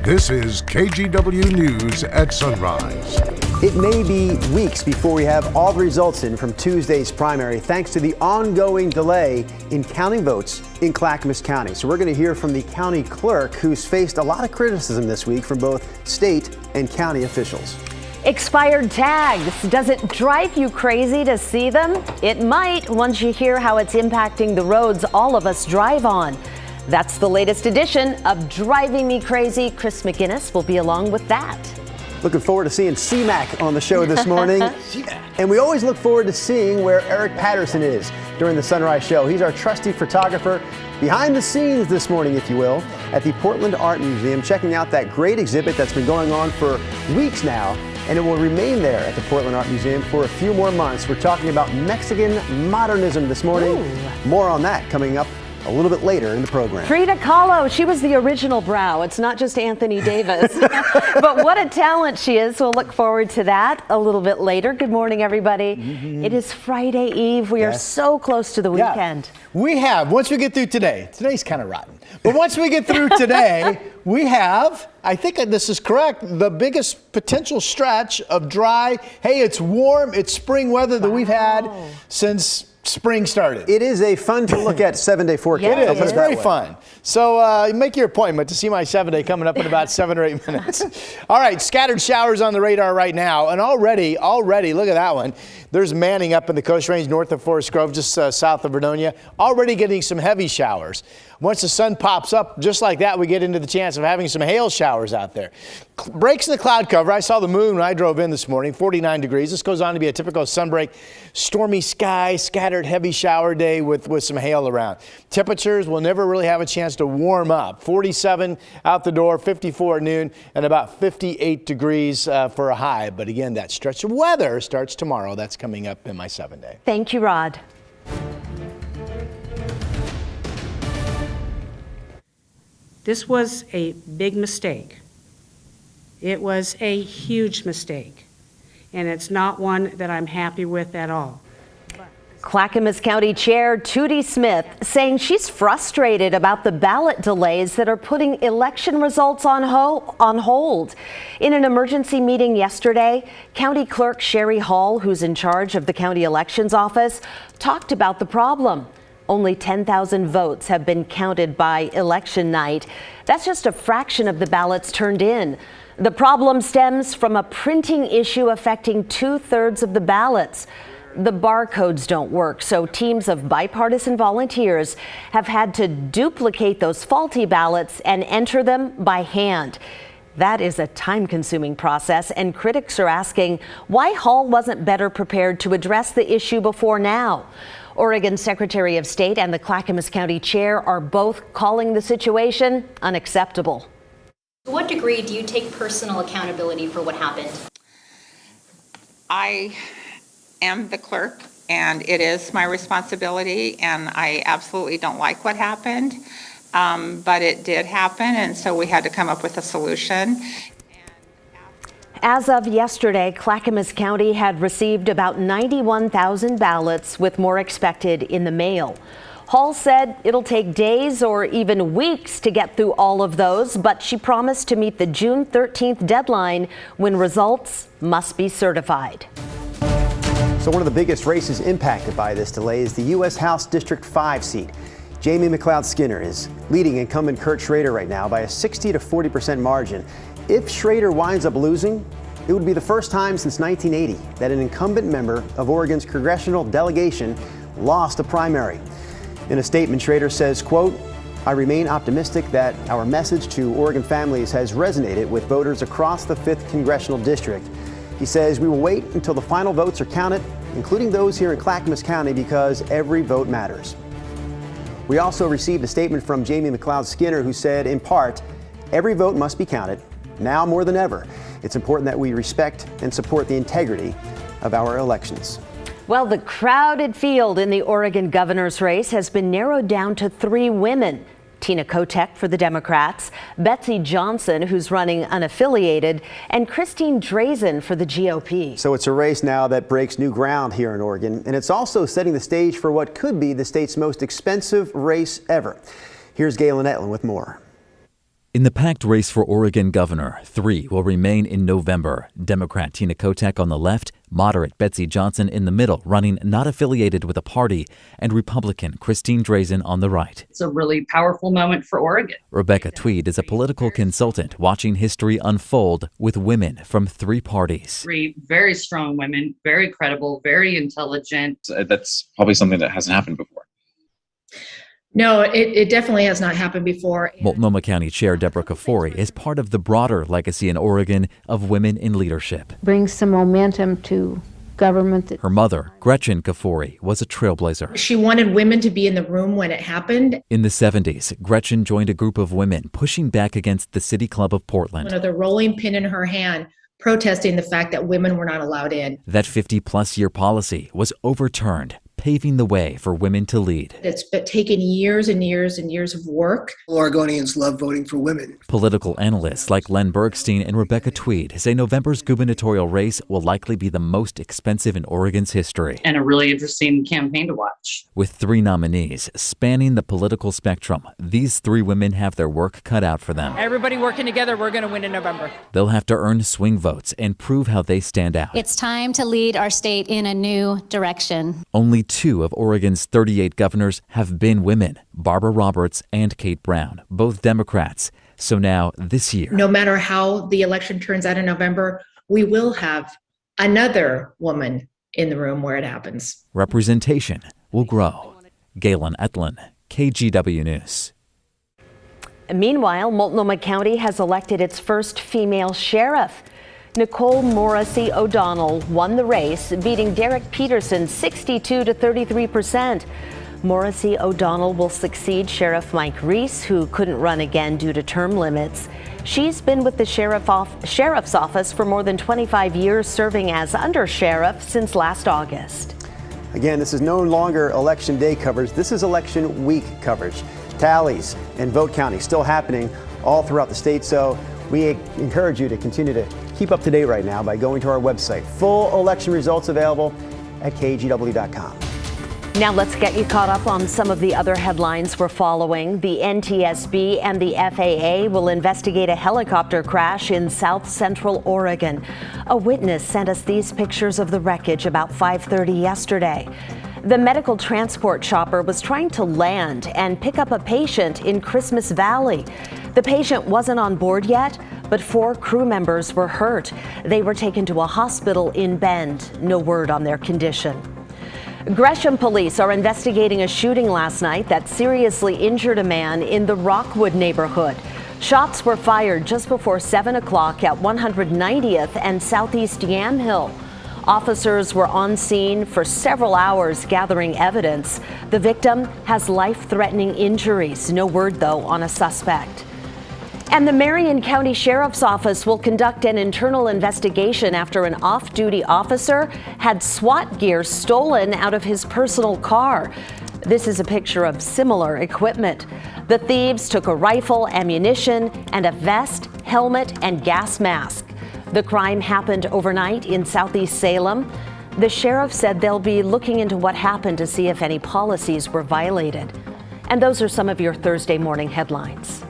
This is KGW News at Sunrise. It may be weeks before we have all the results in from Tuesday's primary, thanks to the ongoing delay in counting votes in Clackamas County. So we're going to hear from the county clerk, who's faced a lot of criticism this week from both state and county officials. Expired tags. Does it drive you crazy to see them? It might once you hear how it's impacting the roads all of us drive on. That's the latest edition of Driving Me Crazy. Chris McGinnis will be along with that. Looking forward to seeing C-Mac on the show this morning. And we always look forward to seeing where Eric Patterson is during the Sunrise Show. He's our trusty photographer behind the scenes this morning, if you will, at the Portland Art Museum, checking out that great exhibit that's been going on for weeks now, and it will remain there at the Portland Art Museum for a few more months. We're talking about Mexican modernism this morning. Ooh. More on that coming up a little bit later in the program. Frida Kahlo, she was the original brow. It's not just Anthony Davis. But what a talent she is. We'll look forward to that a little bit later. Good morning, everybody. It is Friday Eve. We are so close to the weekend. We have, once we get through today's kind of rotten, but once we get through today, we have, I think this is correct, the biggest potential stretch of dry, hey, it's warm, it's spring weather that we've had since spring started. It is a fun to look at 7-day forecast. It is. It's very fun. So make your appointment to see my 7-day coming up in about 7 or 8 minutes. All right, scattered showers on the radar right now. And already, look at that one. There's Manning up in the Coast Range north of Forest Grove, just south of Vernonia. Already getting some heavy showers. Once the sun pops up, just like that, we get into the chance of having some hail showers out there. Breaks in the cloud cover. I saw the moon when I drove in this morning, 49 degrees. This goes on to be a typical sunbreak. Stormy sky, scattered heavy shower day with some hail around. Temperatures will never really have a chance to warm up. 47 out the door, 54 at noon, and about 58 degrees for a high. But again, that stretch of weather starts tomorrow. That's coming up in my 7-day. Thank you, Rod. This was a big mistake. It was a huge mistake, and it's not one that I'm happy with at all. Clackamas County Chair Tootie Smith saying she's frustrated about the ballot delays that are putting election results on hold. In an emergency meeting yesterday, County Clerk Sherry Hall, who's in charge of the county elections office, talked about the problem. Only 10,000 votes have been counted by election night. That's just a fraction of the ballots turned in. The problem stems from a printing issue affecting 2/3 of the ballots. The barcodes don't work, so teams of bipartisan volunteers have had to duplicate those faulty ballots and enter them by hand. That is a time-consuming process, and critics are asking why Hall wasn't better prepared to address the issue before now. Oregon Secretary of State and the Clackamas County Chair are both calling the situation unacceptable. To what degree do you take personal accountability for what happened? I am the clerk, and it is my responsibility, and I absolutely don't like what happened, but it did happen, and so we had to come up with a solution. As of yesterday, Clackamas County had received about 91,000 ballots, with more expected in the mail. Hall said it'll take days or even weeks to get through all of those, but she promised to meet the June 13th deadline when results must be certified. So one of the biggest races impacted by this delay is the U.S. House District 5 seat. Jamie McLeod-Skinner is leading incumbent Kurt Schrader right now by a 60 to 40% margin. If Schrader winds up losing, it would be the first time since 1980 that an incumbent member of Oregon's congressional delegation lost a primary. In a statement, Schrader says, quote, "I remain optimistic that our message to Oregon families has resonated with voters across the 5th Congressional District." He says, "We will wait until the final votes are counted, including those here in Clackamas County, because every vote matters." We also received a statement from Jamie McLeod-Skinner, who said, in part, "Every vote must be counted. Now more than ever, it's important that we respect and support the integrity of our elections." Well, the crowded field in the Oregon governor's race has been narrowed down to 3 women. Tina Kotek for the Democrats, Betsy Johnson, who's running unaffiliated, and Christine Drazen for the GOP. So it's a race now that breaks new ground here in Oregon, and it's also setting the stage for what could be the state's most expensive race ever. Here's Galen Etlin with more. In the packed race for Oregon governor, 3 will remain in November. Democrat Tina Kotek on the left, moderate Betsy Johnson in the middle, running not affiliated with a party, and Republican Christine Drazen on the right. It's a really powerful moment for Oregon. Rebecca Tweed is a political consultant watching history unfold with women from 3 parties. 3 very strong women, very credible, very intelligent. That's probably something that hasn't happened before. No, it definitely has not happened before. Multnomah County Chair Deborah Kafoury is part of the broader legacy in Oregon of women in leadership. Brings some momentum to government. Her mother, Gretchen Kafoury, was a trailblazer. She wanted women to be in the room when it happened. In the 70s, Gretchen joined a group of women pushing back against the City Club of Portland. With a rolling pin in her hand, protesting the fact that women were not allowed in. That 50-plus year policy was overturned, paving the way for women to lead. It's taken years and years and years of work. Oregonians love voting for women. Political analysts like Len Bergstein and Rebecca Tweed say November's gubernatorial race will likely be the most expensive in Oregon's history. And a really interesting campaign to watch. With 3 nominees spanning the political spectrum, these 3 women have their work cut out for them. Everybody working together, we're going to win in November. They'll have to earn swing votes and prove how they stand out. It's time to lead our state in a new direction. Only 2 of Oregon's 38 governors have been women, Barbara Roberts and Kate Brown, both Democrats. So now, this year, no matter how the election turns out in November, we will have another woman in the room where it happens. Representation will grow. Galen Etlin, KGW News. Meanwhile, Multnomah County has elected its first female sheriff. Nicole Morrissey O'Donnell won the race, beating Derek Peterson 62 to 33%. Morrissey O'Donnell will succeed Sheriff Mike Reese, who couldn't run again due to term limits. She's been with the sheriff's office for more than 25 years, serving as undersheriff since last August. Again, this is no longer election day coverage. This is election week coverage. Tallies and vote counting still happening all throughout the state. So we encourage you to continue to keep up to date right now by going to our website. Full election results available at kgw.com. Now let's get you caught up on some of the other headlines we're following. The NTSB and the FAA will investigate a helicopter crash in South Central Oregon. A witness sent us these pictures of the wreckage about 5:30 yesterday. The medical transport chopper was trying to land and pick up a patient in Christmas Valley. The patient wasn't on board yet, but 4 crew members were hurt. They were taken to a hospital in Bend. No word on their condition. Gresham police are investigating a shooting last night that seriously injured a man in the Rockwood neighborhood. Shots were fired just before 7 o'clock at 190th and Southeast Yamhill. Officers were on scene for several hours gathering evidence. The victim has life-threatening injuries. No word, though, on a suspect. And the Marion County Sheriff's Office will conduct an internal investigation after an off-duty officer had SWAT gear stolen out of his personal car. This is a picture of similar equipment. The thieves took a rifle, ammunition, and a vest, helmet, and gas mask. The crime happened overnight in Southeast Salem. The sheriff said they'll be looking into what happened to see if any policies were violated. And those are some of your Thursday morning headlines.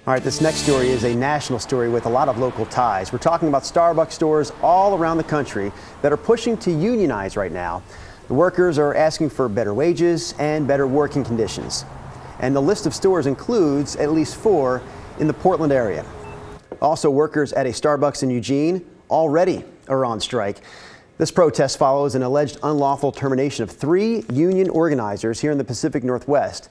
All right, this next story is a national story with a lot of local ties. We're talking about Starbucks stores all around the country that are pushing to unionize right now. The workers are asking for better wages and better working conditions. And the list of stores includes at least 4 in the Portland area. Also, workers at a Starbucks in Eugene already are on strike. This protest follows an alleged unlawful termination of 3 union organizers here in the Pacific Northwest.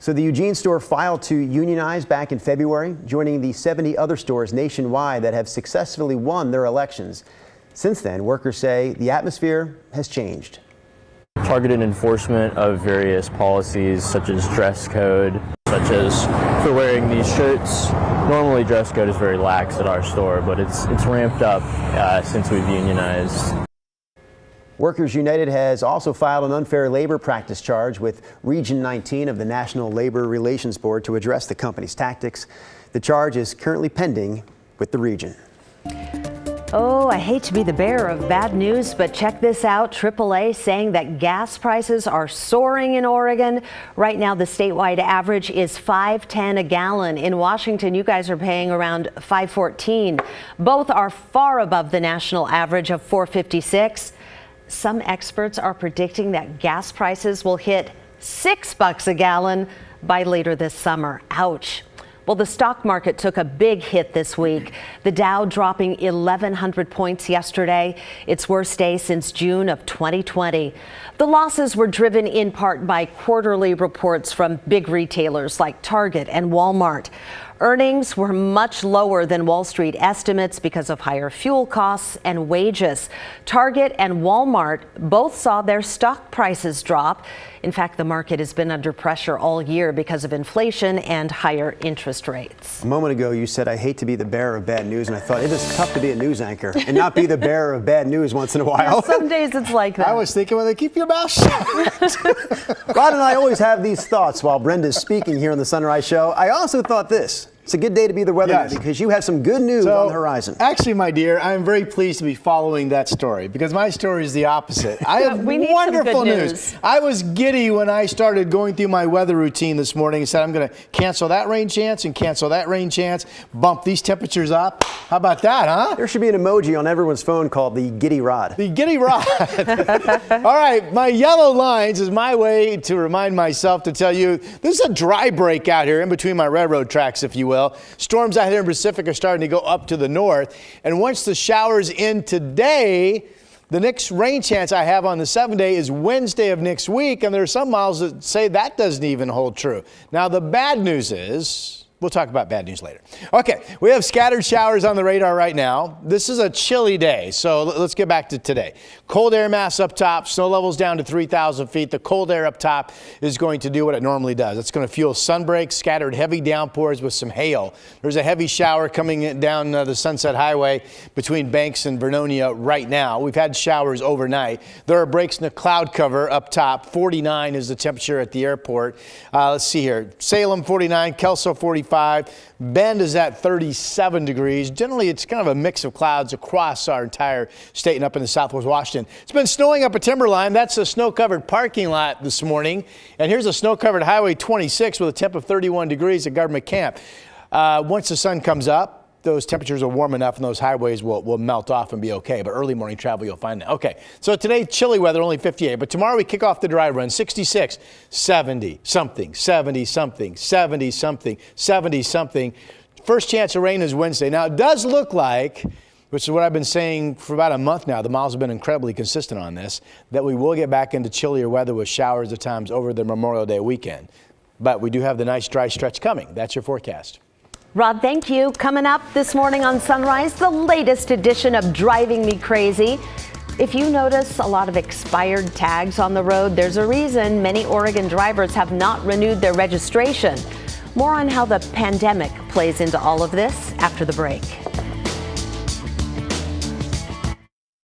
So the Eugene store filed to unionize back in February, joining the 70 other stores nationwide that have successfully won their elections. Since then, workers say the atmosphere has changed. Targeted enforcement of various policies such as dress code, such as for wearing these shirts. Normally dress code is very lax at our store, but it's ramped up since we've unionized. Workers United has also filed an unfair labor practice charge with Region 19 of the National Labor Relations Board to address the company's tactics. The charge is currently pending with the region. Oh, I hate to be the bearer of bad news, but check this out. AAA saying that gas prices are soaring in Oregon. Right now, the statewide average is $5.10 a gallon. In Washington, you guys are paying around $5.14. Both are far above the national average of $4.56. Some experts are predicting that gas prices will hit $6 a gallon by later this summer. Ouch. Well, the stock market took a big hit this week. The Dow dropping 1,100 points yesterday, its worst day since June of 2020. The losses were driven in part by quarterly reports from big retailers like Target and Walmart. Earnings were much lower than Wall Street estimates because of higher fuel costs and wages. Target and Walmart both saw their stock prices drop. In fact, the market has been under pressure all year because of inflation and higher interest rates. A moment ago, you said, I hate to be the bearer of bad news. And I thought it is tough to be a news anchor and not be the bearer of bad news once in a while. Yeah, some days it's like that. I was thinking, well, they keep your mouth shut. Rod and I always have these thoughts while Brenda's speaking here on the Sunrise Show. I also thought this. It's a good day to be the weatherman because you have some good news on the horizon. Actually, my dear, I'm very pleased to be following that story because my story is the opposite. I have wonderful news. I was giddy when I started going through my weather routine this morning and said, I'm going to cancel that rain chance and cancel that rain chance, bump these temperatures up. How about that, huh? There should be an emoji on everyone's phone called the Giddy Rod. The Giddy Rod. All right, my yellow lines is my way to remind myself to tell you this is a dry break out here in between my railroad tracks, if you will. Storms out here in the Pacific are starting to go up to the north. And once the showers end today, the next rain chance I have on the 7-day is Wednesday of next week. And there are some miles that say that doesn't even hold true. Now, the bad news is, we'll talk about bad news later. Okay, we have scattered showers on the radar right now. This is a chilly day, so let's get back to today. Cold air mass up top, snow levels down to 3,000 feet. The cold air up top is going to do what it normally does. It's going to fuel sunbreaks, scattered heavy downpours with some hail. There's a heavy shower coming down the Sunset Highway between Banks and Vernonia right now. We've had showers overnight. There are breaks in the cloud cover up top. 49 is the temperature at the airport. Let's see here. Salem 49, Kelso 45. Bend is at 37 degrees. Generally, it's kind of a mix of clouds across our entire state and up in the southwest Washington. It's been snowing up a Timberline. That's a snow-covered parking lot this morning. And here's a snow-covered Highway 26 with a temp of 31 degrees at Government Camp. Once the sun comes up, those temperatures are warm enough and those highways will melt off and be okay. But early morning travel, you'll find that. Okay, so today, chilly weather, only 58. But tomorrow we kick off the dry run, 66, 70-something, 70-something, 70-something, 70-something. First chance of rain is Wednesday. Now, it does look like, which is what I've been saying for about a month now, the models have been incredibly consistent on this, that we will get back into chillier weather with showers at times over the Memorial Day weekend. But we do have the nice dry stretch coming. That's your forecast. Rod, thank you. Coming up this morning on Sunrise, the latest edition of Driving Me Crazy. If you notice a lot of expired tags on the road, there's a reason many Oregon drivers have not renewed their registration. More on how the pandemic plays into all of this after the break.